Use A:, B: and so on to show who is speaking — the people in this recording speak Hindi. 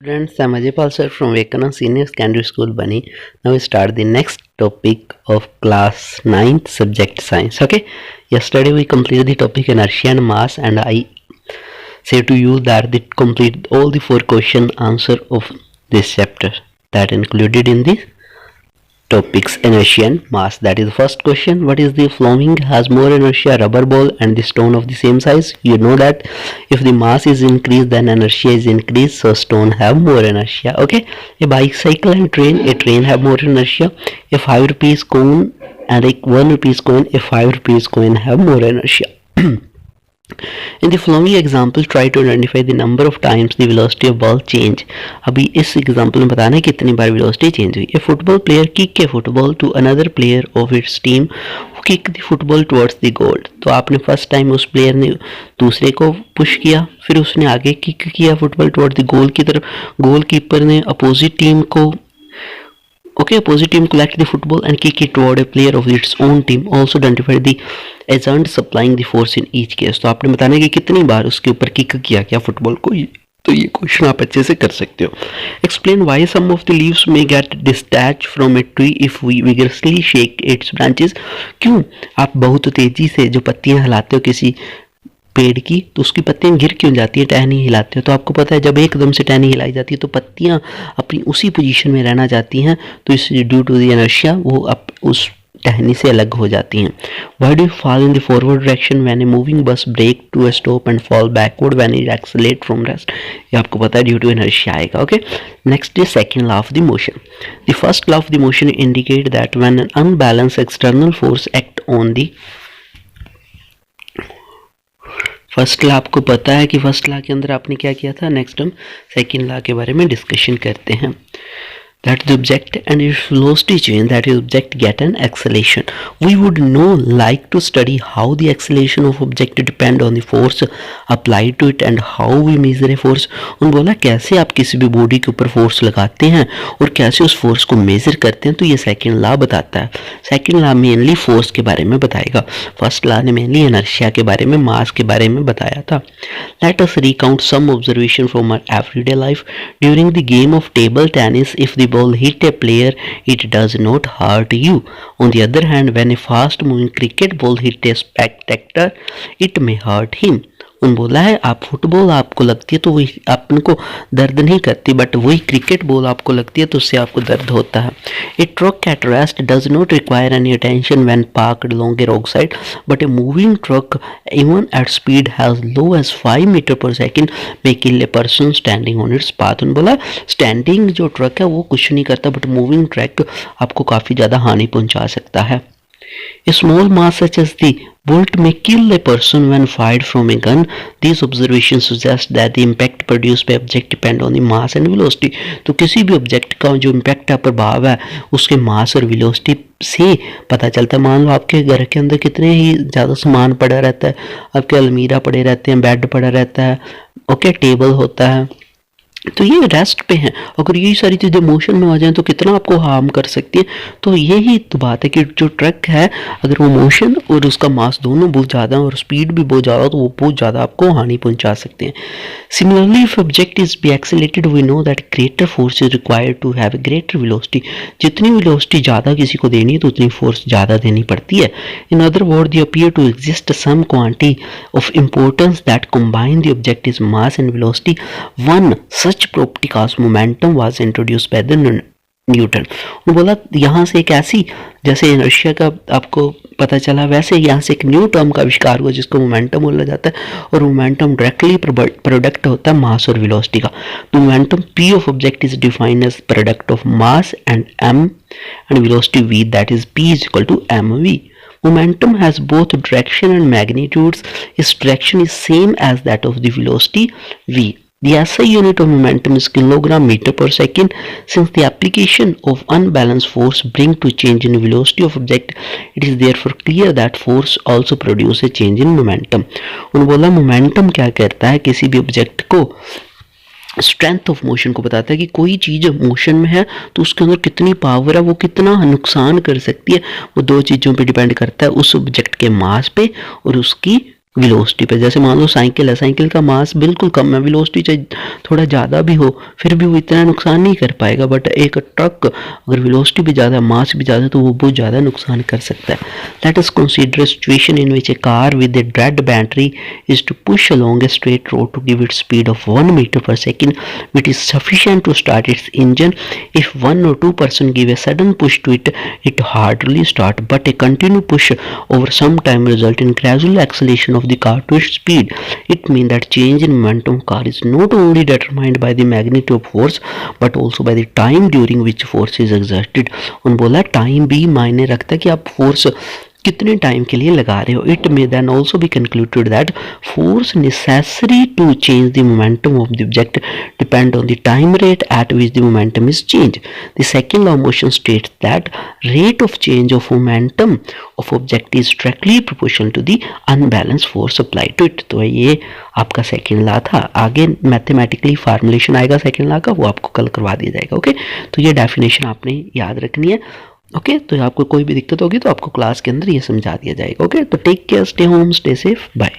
A: Students, I'm Ajaypal sir from Vivekananda Senior Secondary School, Bani. Now we start the next topic of class 9th subject science. Okay, yesterday we completed the topic inertia and mass, and I say to you that they complete all the 4 question answer of this chapter that included in the topics inertia and mass. That is the first question. What is the flowing has more inertia, rubber ball and the stone of the same size? You know that if the mass is increased then inertia is increased, so stone have more inertia. Okay, a bicycle and train, a train have more inertia. A 5 rupees coin and a 1 rupees coin, a 5 rupees coin have more inertia. In the following example, try to identify the number of times the velocity of ball change. अभी इस एग्जाम्पल में बताना है कितनी बार वेलोसिटी चेंज हुई. A football player kick a football to another player of its team kick the football towards the goal. तो आपने फर्स्ट टाइम उस प्लेयर ने दूसरे को पुश किया, फिर उसने आगे किक किया फुटबॉल टुवर्ड्स द गोल की तरफ. गोल कीपर ने अपोजिट टीम को opposite team collect the football and kick it toward a player of its own team. Also identify the agent supplying the force in each case. तो आपने बताना है कि कितनी बार उसके ऊपर किक किया क्या फुटबॉल को. तो ये क्वेश्चन आप अच्छे से कर सकते हो. Explain why some of the leaves में get detached from a tree if we vigorously shake its branches. क्यों आप बहुत तेजी से जो पत्तियां हिलाते हो किसी पेड़ की तो उसकी पत्तियां गिर क्यों जाती है, टहनी हिलाते हो. तो आपको पता है जब एकदम से टहनी हिलाई जाती है तो पत्तियां अपनी उसी पोजीशन में रहना चाहती हैं, तो इस ड्यू टू द इनर्शिया वो अब उस टहनी से अलग हो जाती हैं. Why do you fall in the forward direction when a moving bus brake to a stop and fall backward when it accelerate from rest. ये आपको पता है ड्यू टू इनर्शिया आएगा. Okay, next is second law of the motion. The first law of the motion indicate that when an unbalance external force act on the. First law आपको पता है कि फर्स्ट लॉ के अंदर आपने क्या किया था. नेक्स्ट हम सेकंड लॉ के बारे में डिस्कशन करते हैं. That the object and its velocity change, that is object get an acceleration. We would know like to study how the acceleration of object depend on the force applied to it and how we measure a force. उन्होंने बोला कैसे आप किसी भी बॉडी के ऊपर फोर्स लगाते हैं और कैसे उस फोर्स को मेजर करते हैं. तो ये सेकंड लॉ बताता है. सेकंड लॉ मेनली फोर्स के बारे में बताएगा. फर्स्ट लॉ ने मेनली इनर्शिया के बारे में, मास के बारे में बताया था. Let us recount some observation from our everyday life. During the game of table tennis, if the ball hit a player, it does not hurt you. On the other hand, when a fast moving cricket ball hit a spectator, it may hurt him. उन बोला है आप फुटबॉल आपको लगती है तो वही आपको दर्द नहीं करती, बट वही क्रिकेट बॉल आपको लगती है तो उससे आपको दर्द होता है. A truck at rest does not require any attention when parked along a road side, but a moving truck even at speed has low as 5 metre per second may kill a person standing on its path. उन बोला स्टैंडिंग जो ट्रक है वो कुछ नहीं करता, बट मूविंग ट्रक आपको काफ़ी ज़्यादा हानि पहुँचा सकता है. A small mass such as the bullet may kill a person when fired from a gun. These observations suggest that the impact produced by object depend on the mass and velocity. तो किसी भी ऑब्जेक्ट का जो इम्पैक्ट है, प्रभाव है, उसके मास और वेलोसिटी से पता चलता है. मान लो आपके घर के अंदर कितने ही ज़्यादा सामान पड़ा रहता है, आपके अलमीरा पड़े रहते हैं, बेड पड़ा रहता है, ओके, टेबल होता है, तो ये रेस्ट पे हैं. अगर यही सारी चीज़ें मोशन में आ जाएं तो कितना आपको हार्म कर सकती है. तो यही तो बात है कि जो ट्रक है अगर वो मोशन और उसका मास दोनों बहुत ज़्यादा और स्पीड भी बहुत ज़्यादा तो वो बहुत ज़्यादा आपको हानि पहुंचा सकते हैं. Similarly if object is be accelerated we know that greater force is required to have greater velocity. जितनी वेलोसिटी ज़्यादा किसी को देनी है तो उतनी फोर्स ज़्यादा देनी पड़ती है. In other word they appear to exist some quantity of importance that combine the object is mass and velocity. One such property called momentum was introduced by the Newton. उन्होंने बोला यहाँ से एक ऐसी, जैसे इनर्शिया का आपको पता चला वैसे यहाँ से एक न्यू टर्म का आविष्कार हुआ जिसको मोमेंटम बोला जाता है, और मोमेंटम डायरेक्टली प्रोडक्ट होता है मास और वेलोसिटी का. तो momentum p of object is defined as product of mass and m and velocity v, that is p is equal to mv. Momentum has both direction and magnitudes. Its direction is same as that of the velocity v. The SI unit of momentum is kilogram meter per second. Since the application of unbalanced force bring to change in velocity of object, it is therefore clear that force also produce a change in momentum. उन्होंने बोला मोमेंटम क्या करता है, किसी भी ऑब्जेक्ट को स्ट्रेंथ ऑफ मोशन को बताता है कि कोई चीज़ मोशन में है तो उसके अंदर कितनी पावर है, वो कितना नुकसान कर सकती है. वो दो चीज़ों पे डिपेंड करता है, उस ऑब्जेक्ट के मास पे और उसकी वेलोसिटी पे। जैसे मान लो साइकिल है, साइकिल का मास बिल्कुल कम है, वेलोसिटी चाहे थोड़ा ज़्यादा भी हो फिर भी वो इतना नुकसान नहीं कर पाएगा। बट एक ट्रक अगर वेलोसिटी भी ज़्यादा, मास भी ज़्यादा, तो वो बहुत ज़्यादा नुकसान कर सकता है। Let us consider a situation in which a car with a dead battery is to push along a straight road to give it speed of 1 meter per second, which is sufficient to start its engine. If one or two person give a sudden push to it, it hardly start, but a continued push over some time result in gradual acceleration of the car to its speed. It means that change in momentum car is not only determined by the magnitude of force but also by the time during which force is exerted. उन्होंने बोला टाइम भी मायने रखता है कि आप फोर्स कितने टाइम के लिए लगा रहे हो. It may then also be concluded that force necessary to change the momentum of the object depend on the time rate at which the momentum is change. The second law of motion states that rate of change of momentum of object is directly proportional to the unbalance force apply to it. तो ये आपका सेकेंड लॉ था. आगे मैथमेटिकली फार्मुलेशन आएगा सेकेंड लॉ का, वो आपको कल करवा दिया जाएगा. ओके, तो ये डेफिनेशन आपने याद रखनी है. ओके, तो आपको कोई भी दिक्कत होगी तो आपको क्लास के अंदर ये समझा दिया जाएगा. ओके, तो take care, stay home, stay safe, bye.